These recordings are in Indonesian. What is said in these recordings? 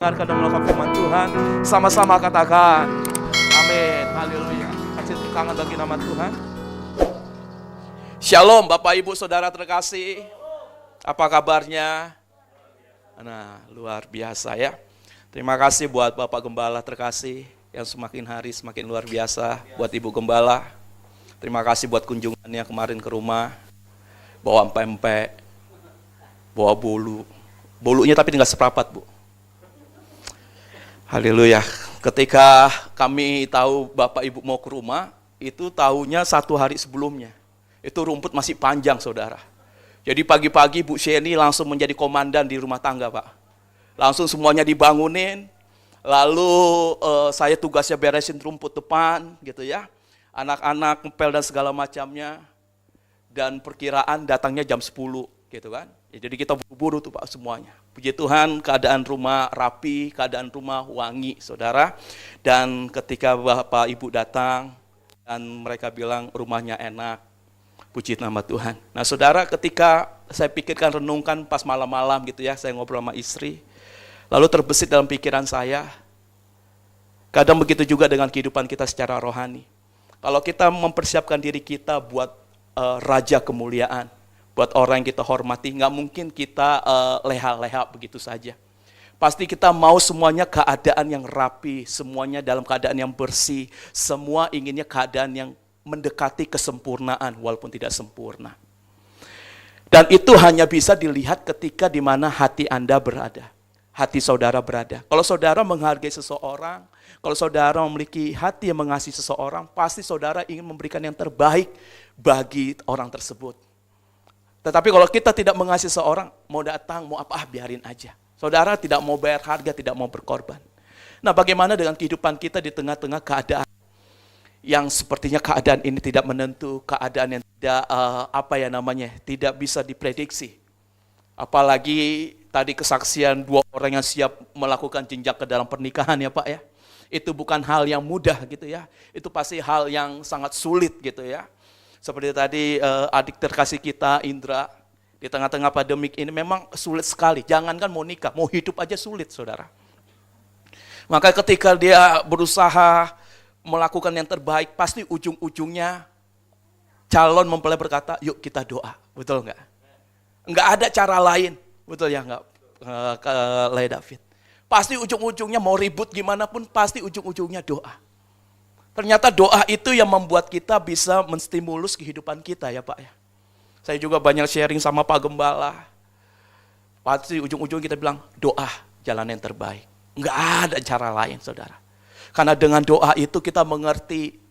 Karena melakukan firman Tuhan, sama-sama katakan amin, haleluya. Kasih tepuk tangan bagi nama Tuhan. Shalom Bapak Ibu Saudara terkasih, apa kabarnya? Nah, luar biasa ya. Terima kasih buat Bapak Gembala terkasih yang semakin hari semakin luar biasa. Buat Ibu Gembala, terima kasih buat kunjungannya kemarin ke rumah. Bawa empek-empek, bawa bolunya tapi tinggal seprapat, Bu. Haleluya. Ketika kami tahu Bapak Ibu mau ke rumah, itu tahunya 1 hari sebelumnya. Itu rumput masih panjang, saudara. Jadi pagi-pagi Bu Sheni langsung menjadi komandan di rumah tangga, Pak. Langsung semuanya dibangunin. Lalu saya tugasnya beresin rumput depan, gitu ya. Anak-anak ngepel dan segala macamnya. Dan perkiraan datangnya jam 10, gitu kan. Ya, jadi kita buru-buru tuh Pak semuanya. Puji Tuhan keadaan rumah rapi, keadaan rumah wangi saudara. Dan ketika Bapak Ibu datang dan mereka bilang rumahnya enak. Puji nama Tuhan. Nah saudara, ketika saya pikirkan renungkan pas malam-malam gitu ya, saya ngobrol sama istri. Lalu terbesit dalam pikiran saya. Kadang begitu juga dengan kehidupan kita secara rohani. Kalau kita mempersiapkan diri kita buat raja kemuliaan. Buat orang yang kita hormati, nggak mungkin kita leha-leha begitu saja. Pasti kita mau semuanya keadaan yang rapi, semuanya dalam keadaan yang bersih, semua inginnya keadaan yang mendekati kesempurnaan walaupun tidak sempurna. Dan itu hanya bisa dilihat ketika di mana hati Anda berada, hati saudara berada. Kalau saudara menghargai seseorang, kalau saudara memiliki hati yang mengasihi seseorang, pasti saudara ingin memberikan yang terbaik bagi orang tersebut. Tetapi kalau kita tidak mengasihi seorang, mau datang, mau apa, biarin aja. Saudara tidak mau bayar harga, tidak mau berkorban. Nah bagaimana dengan kehidupan kita di tengah-tengah keadaan yang sepertinya keadaan ini tidak menentu, keadaan yang tidak, tidak bisa diprediksi. Apalagi tadi kesaksian 2 orang yang siap melakukan jenjang ke dalam pernikahan ya Pak ya. Itu bukan hal yang mudah gitu ya, itu pasti hal yang sangat sulit gitu ya. Seperti tadi adik terkasih kita Indra, di tengah-tengah pandemik ini memang sulit sekali. Jangankan mau nikah, mau hidup aja sulit saudara. Maka ketika dia berusaha melakukan yang terbaik, pasti ujung-ujungnya calon mempelai berkata, yuk kita doa. Betul nggak? Nggak ada cara lain. Betul ya nggak, Le David? Pasti ujung-ujungnya mau ribut gimana pun, pasti ujung-ujungnya doa. Ternyata doa itu yang membuat kita bisa menstimulus kehidupan kita ya Pak ya. Saya juga banyak sharing sama Pak Gembala. Pasti ujung-ujung kita bilang doa jalan yang terbaik. Enggak ada cara lain saudara. Karena dengan doa itu kita mengerti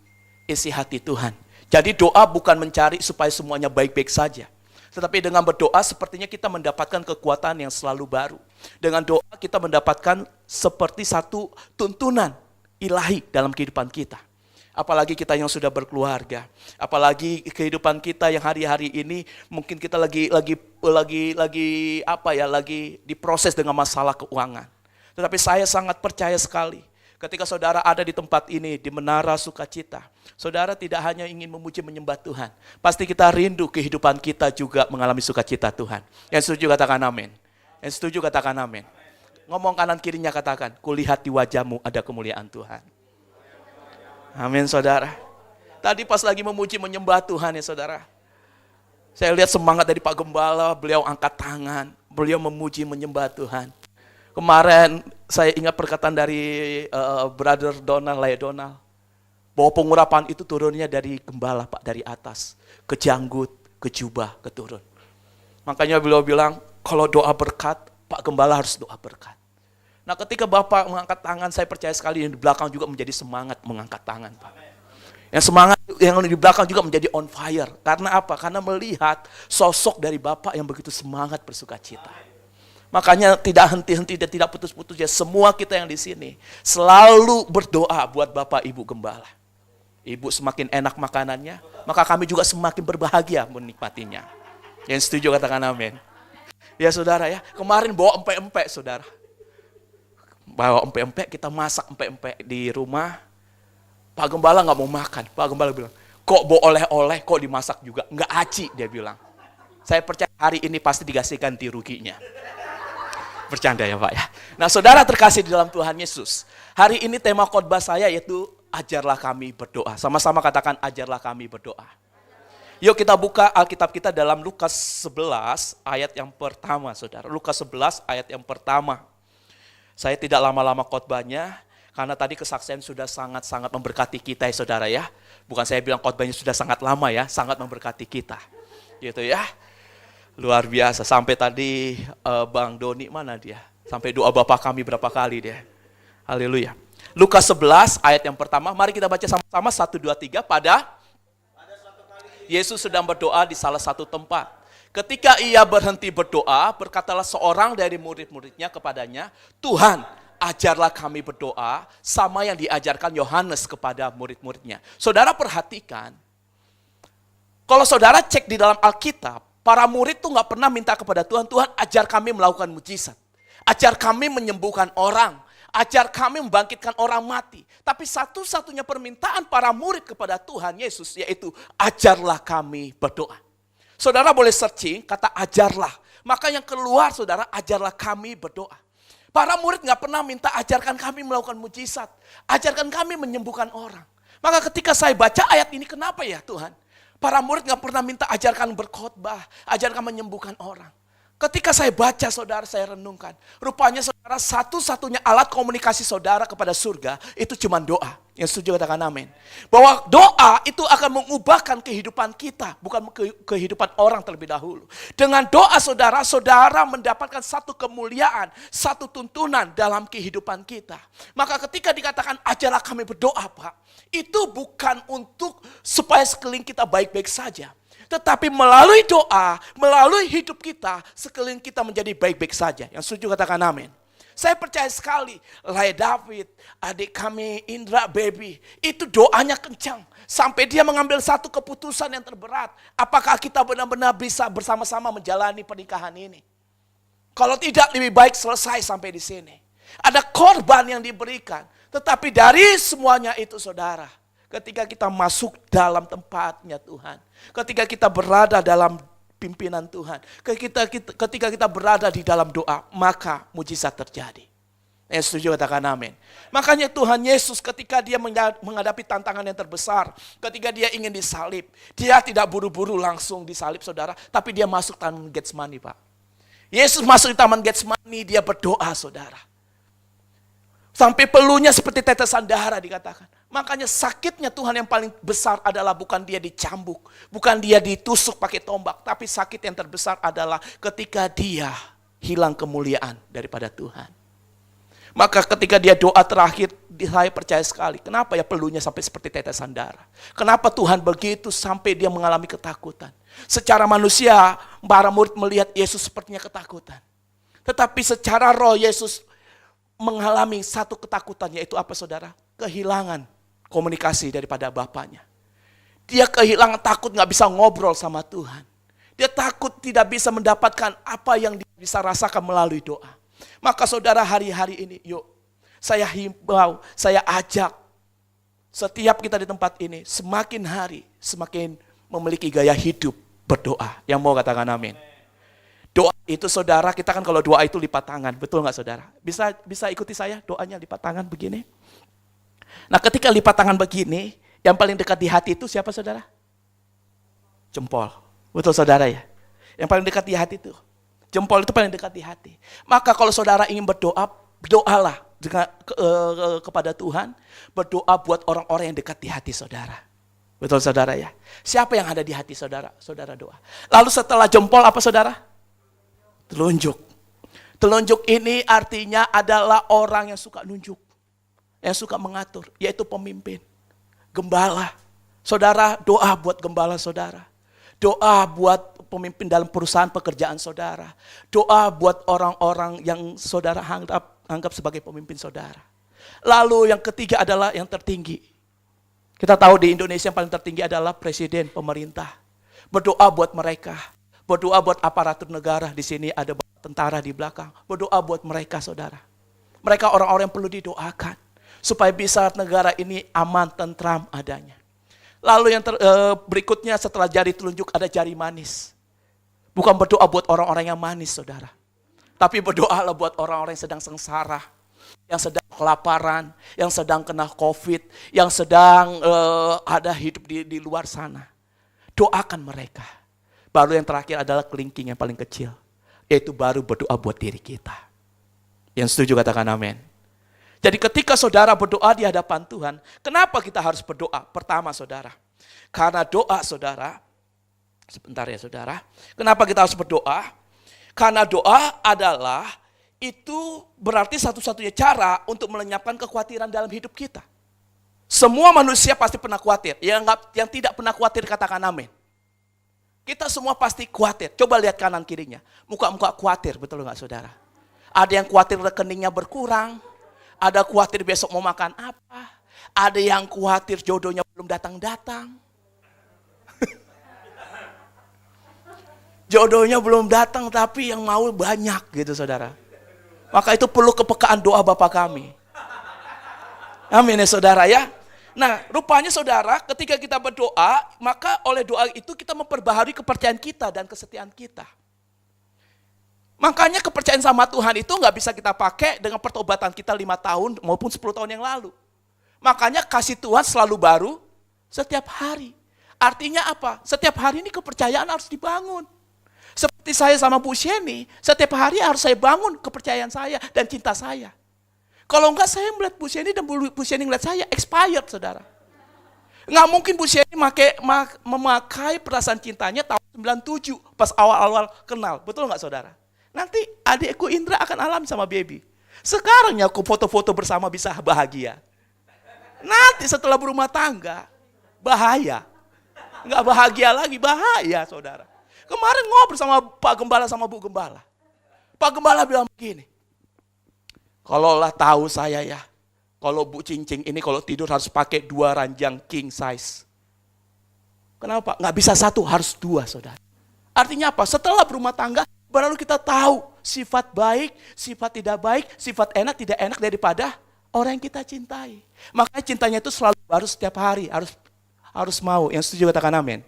isi hati Tuhan. Jadi doa bukan mencari supaya semuanya baik-baik saja. Tetapi dengan berdoa sepertinya kita mendapatkan kekuatan yang selalu baru. Dengan doa kita mendapatkan seperti satu tuntunan ilahi dalam kehidupan kita. Apalagi kita yang sudah berkeluarga, apalagi kehidupan kita yang hari-hari ini mungkin kita lagi diproses dengan masalah keuangan. Tetapi saya sangat percaya sekali ketika saudara ada di tempat ini, di Menara Sukacita, saudara tidak hanya ingin memuji menyembah Tuhan, pasti kita rindu kehidupan kita juga mengalami sukacita Tuhan. Yang setuju katakan amin. Yang setuju katakan amin. Ngomong kanan kirinya katakan, kulihat di wajahmu ada kemuliaan Tuhan. Amin saudara. Tadi pas lagi memuji menyembah Tuhan ya saudara, saya lihat semangat dari Pak Gembala, beliau angkat tangan, beliau memuji menyembah Tuhan. Kemarin saya ingat perkataan dari Brother Donald, Laya Donald, bahwa pengurapan itu turunnya dari gembala Pak, dari atas, ke janggut, ke jubah, ke turun. Makanya beliau bilang, kalau doa berkat, Pak Gembala harus doa berkat. Nah ketika Bapak mengangkat tangan, saya percaya sekali yang di belakang juga menjadi semangat mengangkat tangan Pak. Yang semangat yang di belakang juga menjadi on fire. Karena apa? Karena melihat sosok dari Bapak yang begitu semangat bersukacita. Makanya tidak henti-henti dan tidak putus-putus ya. Semua kita yang di sini selalu berdoa buat Bapak Ibu Gembala. Ibu semakin enak makanannya, maka kami juga semakin berbahagia menikmatinya. Yang setuju katakan amin. Ya saudara ya, kemarin bawa empek-empek saudara. Bawa empek-empek, kita masak empek-empek di rumah. Pak Gembala nggak mau makan. Pak Gembala bilang, kok bawa oleh-oleh, kok dimasak juga? Nggak aci, dia bilang. Saya percaya hari ini pasti dikasihkan ganti ruginya. Bercanda ya Pak ya. Nah saudara terkasih di dalam Tuhan Yesus. Hari ini tema khotbah saya yaitu ajarlah kami berdoa. Sama-sama katakan ajarlah kami berdoa. Yuk kita buka Alkitab kita dalam Lukas 11 ayat yang pertama saudara. Lukas 11 ayat yang pertama. Saya tidak lama-lama khotbahnya karena tadi kesaksian sudah sangat-sangat memberkati kita ya saudara ya. Bukan saya bilang khotbahnya sudah sangat lama ya, sangat memberkati kita. Gitu ya. Luar biasa, sampai tadi Bang Doni mana dia? Sampai doa Bapak kami berapa kali dia. Haleluya. Lukas 11 ayat yang pertama, mari kita baca sama-sama 1, 2, 3. Pada suatu kali Yesus sedang berdoa di salah satu tempat. Ketika ia berhenti berdoa, berkatalah seorang dari murid-muridnya kepadanya, Tuhan, ajarlah kami berdoa sama yang diajarkan Yohanes kepada murid-muridnya. Saudara perhatikan, kalau saudara cek di dalam Alkitab, para murid tuh gak pernah minta kepada Tuhan, Tuhan ajar kami melakukan mujizat. Ajar kami menyembuhkan orang. Ajar kami membangkitkan orang mati. Tapi satu-satunya permintaan para murid kepada Tuhan Yesus yaitu ajarlah kami berdoa. Saudara boleh searching kata ajarlah. Maka yang keluar saudara ajarlah kami berdoa. Para murid gak pernah minta ajarkan kami melakukan mujizat. Ajarkan kami menyembuhkan orang. Maka ketika saya baca ayat ini kenapa ya Tuhan? Para murid gak pernah minta ajarkan berkhotbah, ajarkan menyembuhkan orang. Ketika saya baca saudara, saya renungkan. Rupanya saudara satu-satunya alat komunikasi saudara kepada surga itu cuma doa. Yang setuju katakan amin. Bahwa doa itu akan mengubahkan kehidupan kita, bukan kehidupan orang terlebih dahulu. Dengan doa saudara, saudara mendapatkan satu kemuliaan, satu tuntunan dalam kehidupan kita. Maka ketika dikatakan ajarlah kami berdoa Pak, itu bukan untuk supaya sekeliling kita baik-baik saja. Tetapi melalui doa, melalui hidup kita, sekeliling kita menjadi baik-baik saja. Yang setuju katakan amin. Saya percaya sekali, Lai David, adik kami Indra Baby, itu doanya kencang. Sampai dia mengambil satu keputusan yang terberat. Apakah kita benar-benar bisa bersama-sama menjalani pernikahan ini? Kalau tidak lebih baik selesai sampai di sini. Ada korban yang diberikan. Tetapi dari semuanya itu saudara, ketika kita masuk dalam tempatnya Tuhan, ketika kita berada dalam pimpinan Tuhan, ketika kita berada di dalam doa, maka mujizat terjadi. Yang setuju katakan amin. Makanya Tuhan Yesus ketika dia menghadapi tantangan yang terbesar, ketika dia ingin disalib, dia tidak buru-buru langsung disalib saudara, tapi dia masuk Taman Getsemani Pak. Yesus masuk di Taman Getsemani, dia berdoa saudara. Sampai peluhnya seperti tetesan darah dikatakan. Makanya sakitnya Tuhan yang paling besar adalah bukan dia dicambuk, bukan dia ditusuk pakai tombak, tapi sakit yang terbesar adalah ketika dia hilang kemuliaan daripada Tuhan. Maka ketika dia doa terakhir, saya percaya sekali, kenapa ya peluhnya sampai seperti tetesan darah? Kenapa Tuhan begitu sampai dia mengalami ketakutan? Secara manusia, para murid melihat Yesus sepertinya ketakutan. Tetapi secara roh Yesus mengalami satu ketakutan, yaitu apa saudara? Kehilangan komunikasi daripada Bapaknya. Dia kehilangan, takut gak bisa ngobrol sama Tuhan. Dia takut tidak bisa mendapatkan apa yang dia bisa rasakan melalui doa. Maka saudara hari-hari ini, yuk saya himbau, saya ajak setiap kita di tempat ini semakin hari semakin memiliki gaya hidup berdoa. Yang mau katakan amin. Doa itu saudara, kita kan kalau doa itu lipat tangan, betul nggak saudara? Bisa ikuti saya doanya lipat tangan begini. Nah ketika lipat tangan begini, yang paling dekat di hati itu siapa saudara? Jempol, betul saudara ya? Yang paling dekat di hati itu, jempol itu paling dekat di hati. Maka kalau saudara ingin berdoa, berdoalah kepada Tuhan, berdoa buat orang-orang yang dekat di hati saudara. Betul saudara ya? Siapa yang ada di hati saudara? Saudara doa. Lalu setelah jempol apa saudara? Telunjuk. Telunjuk ini artinya adalah orang yang suka nunjuk, yang suka mengatur, yaitu pemimpin, gembala. Saudara doa buat gembala saudara. Doa buat pemimpin dalam perusahaan pekerjaan saudara. Doa buat orang-orang yang saudara anggap sebagai pemimpin saudara. Lalu yang ketiga adalah yang tertinggi. Kita tahu di Indonesia yang paling tertinggi adalah presiden, pemerintah. Berdoa buat mereka. Berdoa buat aparatur negara, di sini ada tentara di belakang. Berdoa buat mereka saudara. Mereka orang-orang yang perlu didoakan. Supaya bisa negara ini aman, tentram adanya. Lalu yang berikutnya setelah jari telunjuk ada jari manis. Bukan berdoa buat orang-orang yang manis saudara. Tapi berdoalah buat orang-orang yang sedang sengsara, yang sedang kelaparan, yang sedang kena COVID, yang sedang ada hidup di luar sana. Doakan mereka. Baru yang terakhir adalah kelingking yang paling kecil, yaitu baru berdoa buat diri kita. Yang setuju katakan amin. Jadi ketika saudara berdoa di hadapan Tuhan, kenapa kita harus berdoa? Pertama saudara, karena doa saudara, sebentar ya saudara, kenapa kita harus berdoa? Karena doa adalah itu berarti satu-satunya cara untuk melenyapkan kekhawatiran dalam hidup kita. Semua manusia pasti pernah khawatir. Yang tidak pernah khawatir katakan amin. Kita semua pasti khawatir. Coba lihat kanan kirinya. Muka-muka khawatir, betul nggak saudara? Ada yang khawatir rekeningnya berkurang. Ada khawatir besok mau makan apa. Ada yang khawatir jodohnya belum datang-datang. Jodohnya belum datang tapi yang mau banyak gitu saudara. Maka itu perlu kepekaan doa Bapa kami. Amin ya saudara ya. Nah rupanya saudara ketika kita berdoa, maka oleh doa itu kita memperbaharui kepercayaan kita dan kesetiaan kita. Makanya kepercayaan sama Tuhan itu gak bisa kita pakai dengan pertobatan kita 5 tahun maupun 10 tahun yang lalu. Makanya kasih Tuhan selalu baru setiap hari. Artinya apa? Setiap hari ini kepercayaan harus dibangun. Seperti saya sama Bu Sheni, setiap hari harus saya bangun kepercayaan saya dan cinta saya. Kalau enggak saya melihat Bu Sheni dan Bu Sheni melihat saya expired saudara. Nggak mungkin Bu Sheni memakai perasaan cintanya tahun 97 pas awal-awal kenal, betul nggak saudara? Nanti adikku Indra akan alami sama baby. Sekarang ya aku foto-foto bersama bisa bahagia. Nanti setelah berumah tangga, bahaya. Nggak bahagia lagi, bahaya saudara. Kemarin ngobrol sama Pak Gembala sama Bu Gembala. Pak Gembala bilang begini, kalau lah tahu saya ya, kalau Bu Cincing ini kalau tidur harus pakai 2 ranjang king size. Kenapa? Nggak bisa 1, harus 2 saudara. Artinya apa? Setelah berumah tangga, baru kita tahu sifat baik, sifat tidak baik, sifat enak, tidak enak daripada orang yang kita cintai. Makanya cintanya itu selalu baru setiap hari, harus mau. Yang setuju katakan amin.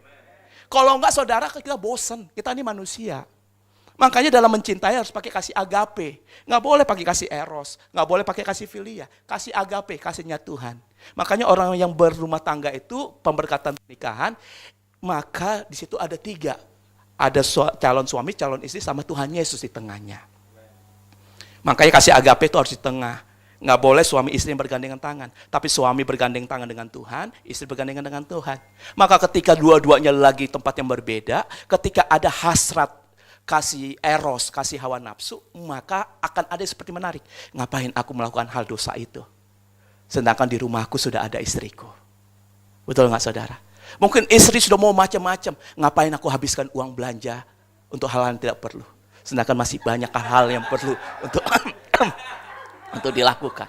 Kalau enggak saudara kita bosan, kita ini manusia. Makanya dalam mencintai harus pakai kasih agape. Nggak boleh pakai kasih eros, nggak boleh pakai kasih filia. Kasih agape, kasihnya Tuhan. Makanya orang yang berumah tangga itu pemberkatan pernikahan, maka di situ ada 3. Ada calon suami, calon istri sama Tuhan Yesus di tengahnya. Makanya kasih agape itu harus di tengah. Nggak boleh suami istri yang bergandengan tangan. Tapi suami bergandeng tangan dengan Tuhan, istri bergandengan dengan Tuhan. Maka ketika dua-duanya lagi tempat yang berbeda, ketika ada hasrat, kasih eros, kasih hawa nafsu, maka akan ada seperti menarik. Ngapain aku melakukan hal dosa itu? Sedangkan di rumahku sudah ada istriku. Betul nggak saudara? Mungkin istri sudah mau macam-macam. Ngapain aku habiskan uang belanja untuk hal-hal yang tidak perlu? Sedangkan masih banyak hal-hal yang perlu untuk dilakukan.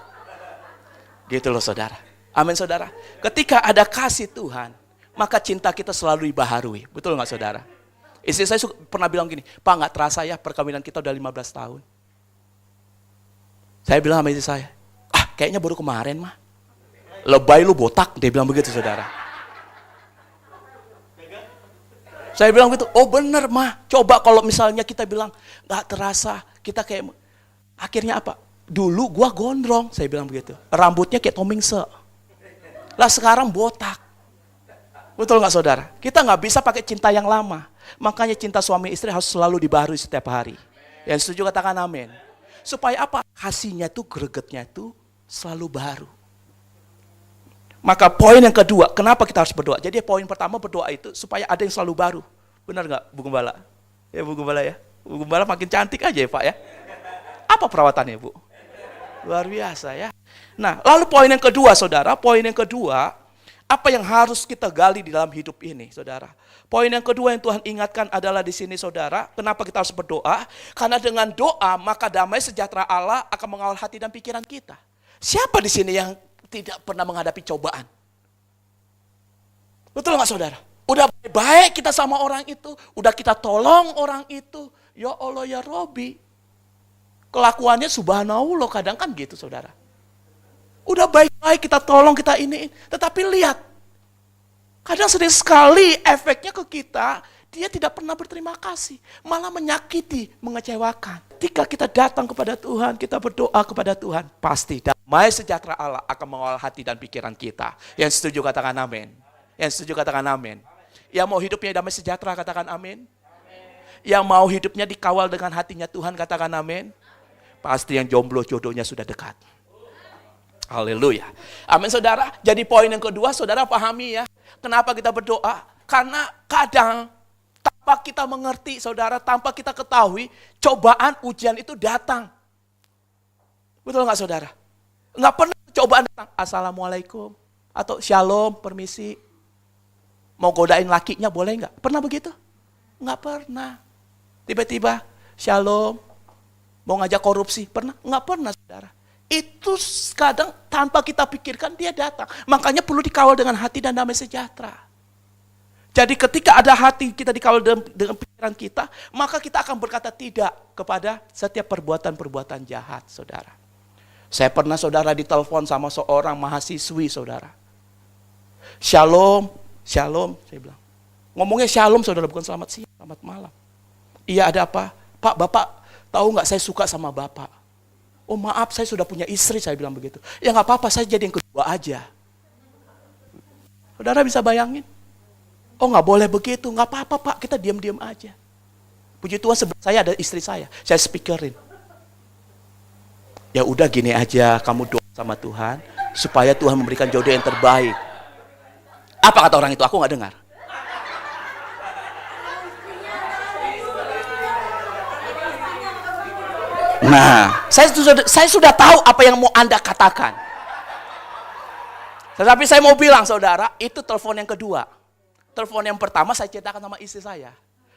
Gitu loh saudara. Amin saudara. Ketika ada kasih Tuhan, maka cinta kita selalu dibaharui. Betul nggak saudara? Istri saya pernah bilang gini, Pak nggak terasa ya perkawinan kita udah 15 tahun. Saya bilang sama istri saya, kayaknya baru kemarin mah. Lebay lu botak, dia bilang begitu saudara. Saya bilang gitu, oh bener mah. Coba kalau misalnya kita bilang nggak terasa, kita kayak akhirnya apa? Dulu gua gondrong, saya bilang begitu. Rambutnya kayak Tomingse. Lah sekarang botak. Betul nggak saudara? Kita nggak bisa pakai cinta yang lama. Makanya cinta suami istri harus selalu dibaharui setiap hari. Yang setuju katakan amin. Supaya apa? Kasihnya itu, gregetnya itu selalu baru. Maka poin yang kedua, kenapa kita harus berdoa? Jadi poin pertama berdoa itu supaya ada yang selalu baru. Benar nggak Bu Gembala? Ya Bu Gembala ya. Bu Gembala makin cantik aja ya Pak ya. Apa perawatannya Bu? Luar biasa ya. Nah, lalu poin yang kedua saudara, poin yang kedua, apa yang harus kita gali di dalam hidup ini saudara? Poin yang kedua yang Tuhan ingatkan adalah di sini saudara, kenapa kita harus berdoa? Karena dengan doa maka damai sejahtera Allah akan mengawal hati dan pikiran kita. Siapa di sini yang tidak pernah menghadapi cobaan? Betul nggak saudara? Udah baik kita sama orang itu, udah kita tolong orang itu, ya Allah ya Robi. Kelakuannya subhanallah kadang kan gitu saudara. Udah baik-baik kita tolong, kita iniin. Tetapi lihat, kadang sering sekali efeknya ke kita, Dia tidak pernah berterima kasih, malah menyakiti, mengecewakan. Ketika kita datang kepada Tuhan, kita berdoa kepada Tuhan, pasti damai sejahtera Allah akan mengawal hati dan pikiran kita. Yang setuju katakan amin. Yang setuju katakan amin. Yang mau hidupnya damai sejahtera katakan amin. Yang mau hidupnya dikawal dengan hatinya Tuhan katakan amin. Pasti yang jomblo jodohnya sudah dekat. Haleluya. Amin saudara. Jadi poin yang kedua saudara pahami ya. Kenapa kita berdoa? Karena kadang tanpa kita mengerti saudara, tanpa kita ketahui, cobaan ujian itu datang. Betul nggak saudara? Nggak pernah cobaan datang. Assalamualaikum. Atau shalom, permisi. Mau godain lakinya boleh nggak? Pernah begitu? Nggak pernah. Tiba-tiba shalom. Mau ngajak korupsi? Pernah? Nggak pernah saudara. Itu kadang tanpa kita pikirkan dia datang. Makanya perlu dikawal dengan hati dan damai sejahtera. Jadi ketika ada hati kita dikawal dengan pikiran kita, maka kita akan berkata tidak kepada setiap perbuatan-perbuatan jahat, saudara. Saya pernah saudara ditelepon sama seorang mahasiswi, saudara. Shalom, shalom, saya bilang. Ngomongnya shalom, saudara, bukan selamat siang, selamat malam. Iya, ada apa? Pak, Bapak tahu nggak saya suka sama Bapak? Oh maaf, saya sudah punya istri, saya bilang begitu. Ya nggak apa-apa, saya jadi yang kedua aja. Saudara bisa bayangin? Oh nggak boleh begitu, nggak apa-apa Pak, kita diam-diam aja. Puji Tuhan sebelah saya ada istri saya speakerin. Ya udah gini aja, kamu doa sama Tuhan, supaya Tuhan memberikan jodoh yang terbaik. Apa kata orang itu? Aku nggak dengar. Nah, saya sudah tahu apa yang mau Anda katakan. Tetapi saya mau bilang saudara, itu telepon yang kedua. Telepon yang pertama saya ceritakan sama istri saya.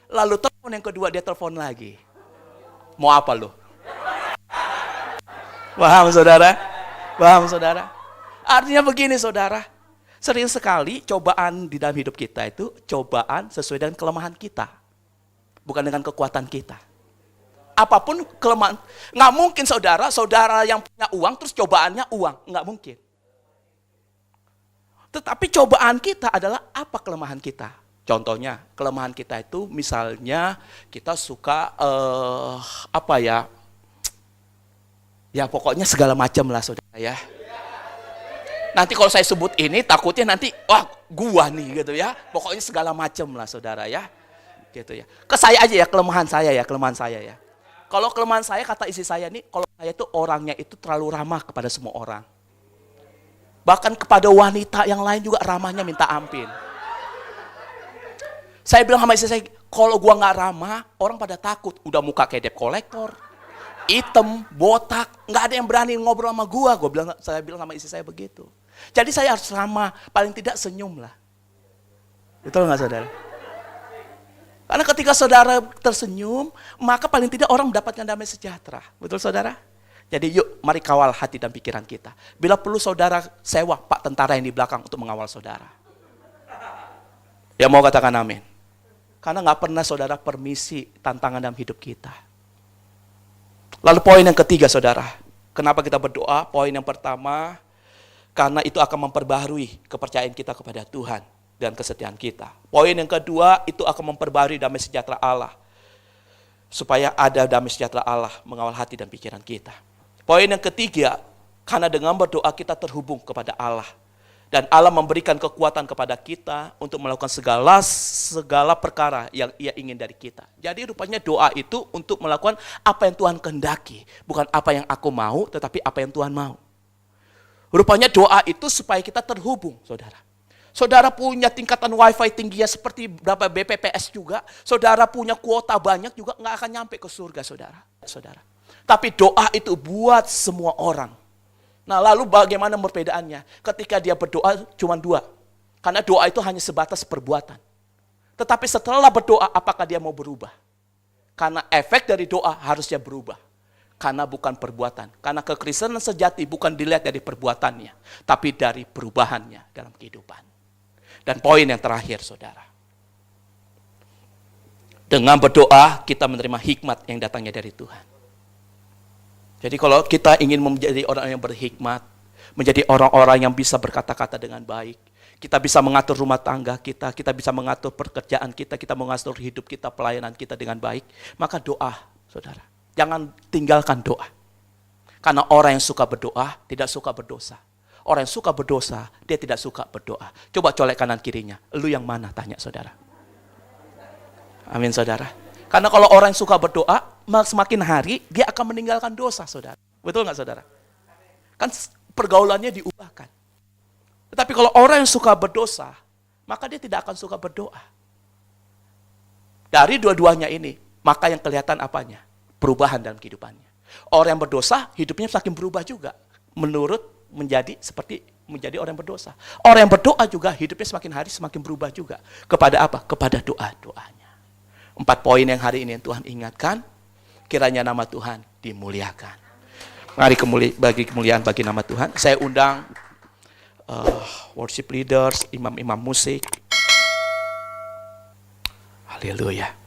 Lalu telepon yang kedua dia telepon lagi. Mau apa lo? Paham saudara? Paham saudara? Artinya begini saudara. Sering sekali cobaan di dalam hidup kita itu cobaan sesuai dengan kelemahan kita. Bukan dengan kekuatan kita. Apapun kelemahan, nggak mungkin saudara yang punya uang terus cobaannya uang, nggak mungkin. Tetapi cobaan kita adalah apa kelemahan kita? Contohnya kelemahan kita itu misalnya kita suka ya pokoknya segala macam lah saudara ya. Nanti kalau saya sebut ini takutnya nanti wah gua nih gitu ya. Pokoknya segala macam lah saudara ya, gitu ya. Ke saya aja ya kelemahan saya ya. Kalau kelemahan saya, kata istri saya nih, kalau saya itu orangnya itu terlalu ramah kepada semua orang. Bahkan kepada wanita yang lain juga ramahnya minta ampun. Saya bilang sama istri saya, kalau gua nggak ramah, orang pada takut. Udah muka kayak debt collector, hitam, botak, nggak ada yang berani ngobrol sama gua. Saya bilang sama istri saya begitu. Jadi saya harus ramah, paling tidak senyum lah. Betul nggak saudara? Karena ketika saudara tersenyum, maka paling tidak orang mendapatkan damai sejahtera. Betul saudara? Jadi yuk, mari kawal hati dan pikiran kita. Bila perlu saudara sewa pak tentara yang di belakang untuk mengawal saudara. Ya mau katakan amin. Karena nggak pernah saudara permisi tantangan dalam hidup kita. Lalu poin yang ketiga saudara. Kenapa kita berdoa? Poin yang pertama, karena itu akan memperbaharui kepercayaan kita kepada Tuhan dan kesetiaan kita. Poin yang kedua, itu akan memperbarui damai sejahtera Allah. Supaya ada damai sejahtera Allah mengawal hati dan pikiran kita. Poin yang ketiga, karena dengan berdoa kita terhubung kepada Allah. Dan Allah memberikan kekuatan kepada kita untuk melakukan segala perkara yang Ia ingin dari kita. Jadi rupanya doa itu untuk melakukan apa yang Tuhan kehendaki. Bukan apa yang aku mau, tetapi apa yang Tuhan mau. Rupanya doa itu supaya kita terhubung, saudara. Saudara punya tingkatan wifi tingginya seperti berapa BPPS juga. Saudara punya kuota banyak juga nggak akan nyampe ke surga saudara. Tapi doa itu buat semua orang. Nah lalu bagaimana perbedaannya? Ketika dia berdoa cuma dua. Karena doa itu hanya sebatas perbuatan. Tetapi setelah berdoa apakah dia mau berubah? Karena efek dari doa harusnya berubah. Karena bukan perbuatan. Karena kekristenan sejati bukan dilihat dari perbuatannya. Tapi dari perubahannya dalam kehidupan. Dan poin yang terakhir saudara. Dengan berdoa kita menerima hikmat yang datangnya dari Tuhan. Jadi kalau kita ingin menjadi orang yang berhikmat, menjadi orang-orang yang bisa berkata-kata dengan baik, Kita bisa mengatur rumah tangga kita bisa mengatur pekerjaan kita mengatur hidup kita, pelayanan kita dengan baik. Maka doa, saudara. Jangan tinggalkan doa. Karena orang yang suka berdoa tidak suka berdosa. Orang yang suka berdosa, dia tidak suka berdoa. Coba colek kanan kirinya. Lu yang mana? Tanya saudara. Amin saudara. Karena kalau orang yang suka berdoa, semakin hari dia akan meninggalkan dosa saudara. Betul nggak saudara? Kan pergaulannya diubahkan. Tetapi kalau orang yang suka berdosa, maka dia tidak akan suka berdoa. Dari dua-duanya ini, maka yang kelihatan apanya? Perubahan dalam kehidupannya. Orang yang berdosa, hidupnya semakin berubah juga. Menjadi orang yang berdosa. Orang yang berdoa juga, hidupnya semakin hari semakin berubah juga. Kepada apa? Kepada doa-doanya. 4 poin yang hari ini Tuhan ingatkan, kiranya nama Tuhan dimuliakan. Mari bagi kemuliaan bagi nama Tuhan. Saya undang worship leaders, imam-imam musik. Haleluya.